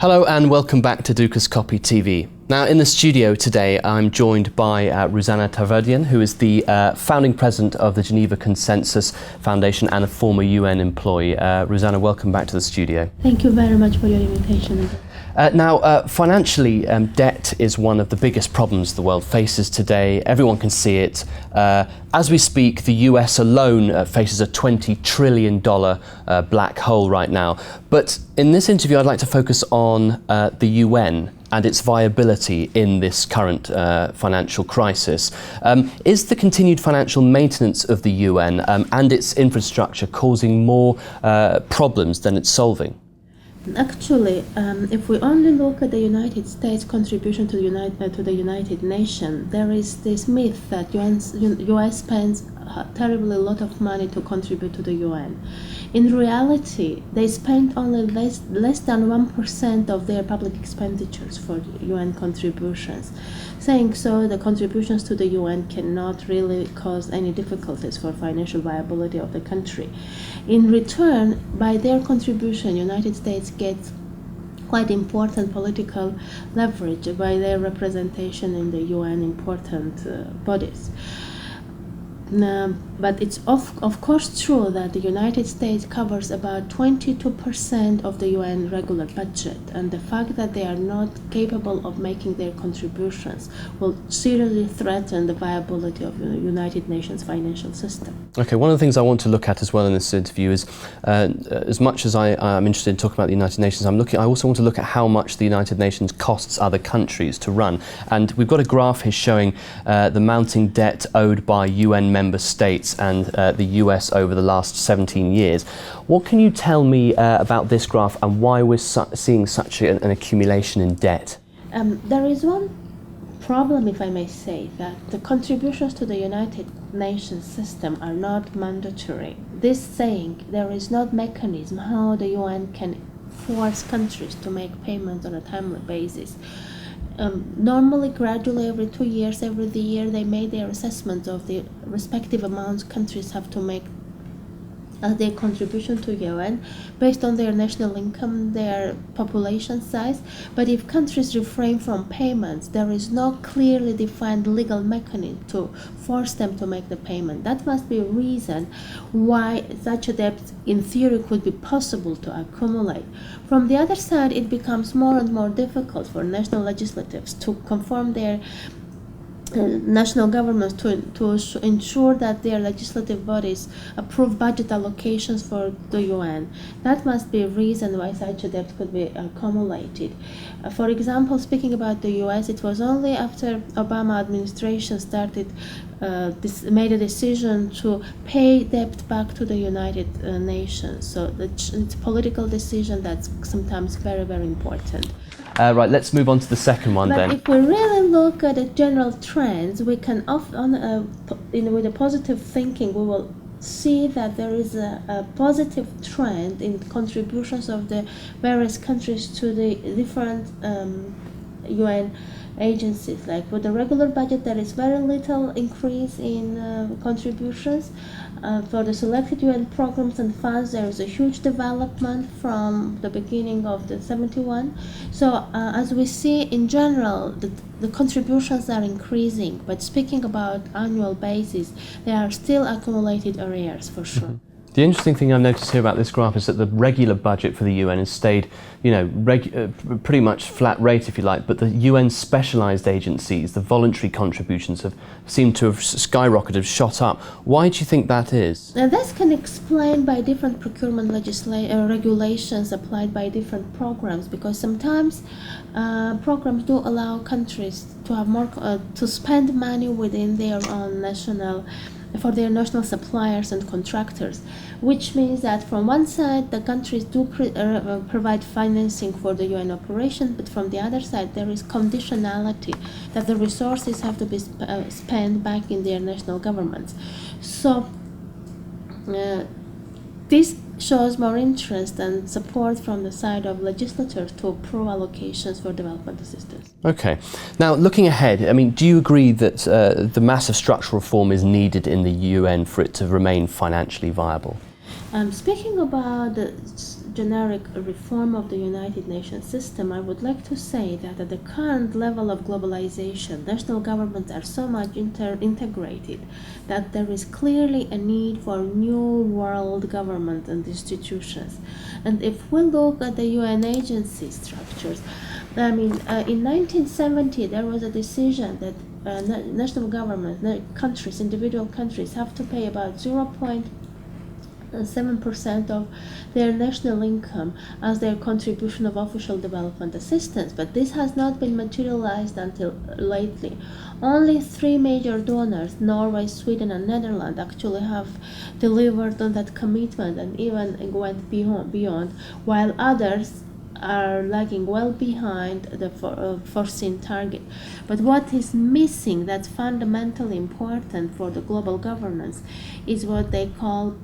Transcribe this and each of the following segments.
Hello and welcome back to Dukas Copy TV. Now in the studio today I'm joined by Ruzanna Tarverydyan, who is the founding president of the Geneva Consensus Foundation and a former UN employee. Ruzanna, welcome back to the studio. Thank you very much for your invitation. Financially, debt is one of the biggest problems the world faces today. Everyone can see it. As we speak, the US alone faces a $20 trillion black hole right now. But in this interview, I'd like to focus on the UN and its viability in this current financial crisis. Is the continued financial maintenance of the UN and its infrastructure causing more problems than it's solving? Actually, if we only look at the United States contribution to the United Nations, there is this myth that US spends a terribly lot of money to contribute to the UN. In reality, they spend only less than 1% of their public expenditures for UN contributions. Saying so, the contributions to the UN cannot really cause any difficulties for financial viability of the country. In return, by their contribution, United States gets quite important political leverage by their representation in the UN important bodies. But it's of course true that the United States covers about 22% of the UN regular budget, and the fact that they are not capable of making their contributions will seriously threaten the viability of the United Nations financial system. Okay, one of the things I want to look at as well in this interview is, as much as I'm interested in talking about the United Nations, I also want to look at how much the United Nations costs other countries to run. And we've got a graph here showing the mounting debt owed by UN member states and the US over the last 17 years. What can you tell me about this graph and why we're seeing such an accumulation in debt? There is one problem, if I may say, that the contributions to the United Nations system are not mandatory. This saying, there is no mechanism how the UN can force countries to make payments on a timely basis. Normally, gradually, every 2 years, every year, they made their assessment of the respective amounts countries have to make their contribution to UN based on their national income, their population size. But if countries refrain from payments, there is no clearly defined legal mechanism to force them to make the payment. That must be a reason why such a debt in theory could be possible to accumulate. From the other side, it becomes more and more difficult for national legislatives to conform their national governments to ensure that their legislative bodies approve budget allocations for the UN. That must be a reason why such a debt could be accumulated. For example, speaking about the US, it was only after Obama administration made a decision to pay debt back to the United Nations. So it's a political decision that's sometimes very, very important. Right, let's move on to the second one then. But if we really look at the general trends, we can often, with a positive thinking, we will see that there is a positive trend in contributions of the various countries to the different UN agencies. Like with the regular budget, there is very little increase in contributions. For the selected UN programs and funds, there is a huge development from the beginning of the 71. So as we see in general, the contributions are increasing, but speaking about annual basis, there are still accumulated arrears for sure. Mm-hmm. The interesting thing I've noticed here about this graph is that the regular budget for the UN has stayed, pretty much flat rate, if you like, but the UN specialised agencies, the voluntary contributions, have seemed to have skyrocketed, shot up. Why do you think that is? Now, this can explain by different procurement regulations applied by different programs, because sometimes programs do allow countries to have more to spend money within their own for their national suppliers and contractors, which means that from one side the countries do provide financing for the UN operation, but from the other side there is conditionality that the resources have to be spent back in their national governments. So this shows more interest and support from the side of legislators to approve allocations for development assistance. Okay. Now, looking ahead, do you agree that the massive structural reform is needed in the UN for it to remain financially viable? Speaking about the generic reform of the United Nations system, I would like to say that at the current level of globalization, national governments are so much integrated that there is clearly a need for new world government and institutions. And if we look at the UN agency structures, in 1970 there was a decision that national governments, countries, individual countries have to pay about 0.7% of their national income as their contribution of official development assistance, but this has not been materialized until lately. Only 3 major donors, Norway, Sweden and Netherlands, actually have delivered on that commitment and even went beyond, while others are lagging well behind the foreseen target. But what is missing that's fundamentally important for the global governance is what they call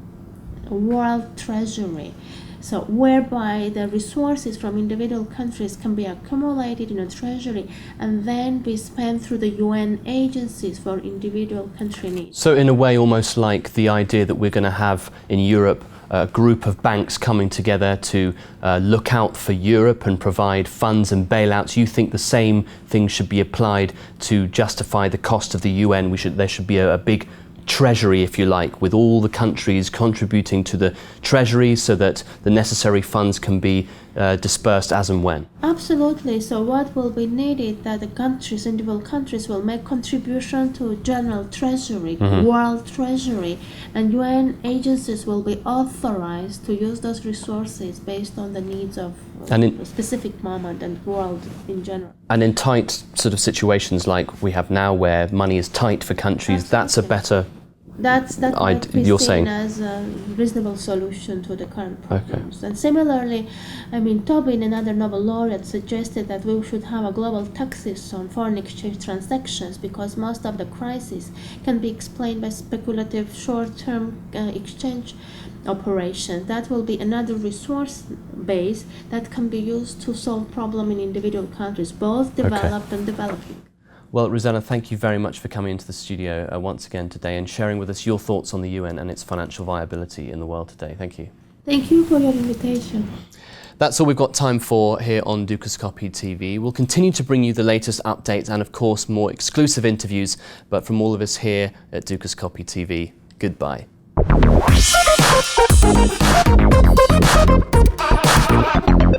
World Treasury, so whereby the resources from individual countries can be accumulated in a treasury and then be spent through the UN agencies for individual country needs. So in a way, almost like the idea that we're going to have in Europe a group of banks coming together to look out for Europe and provide funds and bailouts. You think the same thing should be applied to justify the cost of the UN? There should be a big treasury, if you like, with all the countries contributing to the treasury so that the necessary funds can be dispersed as and when. Absolutely. So what will be needed that the countries, individual countries, will make contribution to general treasury, world treasury, and UN agencies will be authorized to use those resources based on the needs of a specific moment and world in general. And in tight sort of situations like we have now, where money is tight for countries, that's a better. That might be you're seen saying as a reasonable solution to the current problems. Okay. And similarly, Tobin, another Nobel laureate, suggested that we should have a global taxes on foreign exchange transactions because most of the crises can be explained by speculative short-term exchange operations. That will be another resource base that can be used to solve problems in individual countries, both developed and developing. Well, Ruzanna, thank you very much for coming into the studio once again today and sharing with us your thoughts on the UN and its financial viability in the world today. Thank you. Thank you for your invitation. That's all we've got time for here on Dukascopy TV. We'll continue to bring you the latest updates and, of course, more exclusive interviews. But from all of us here at Dukascopy TV, goodbye.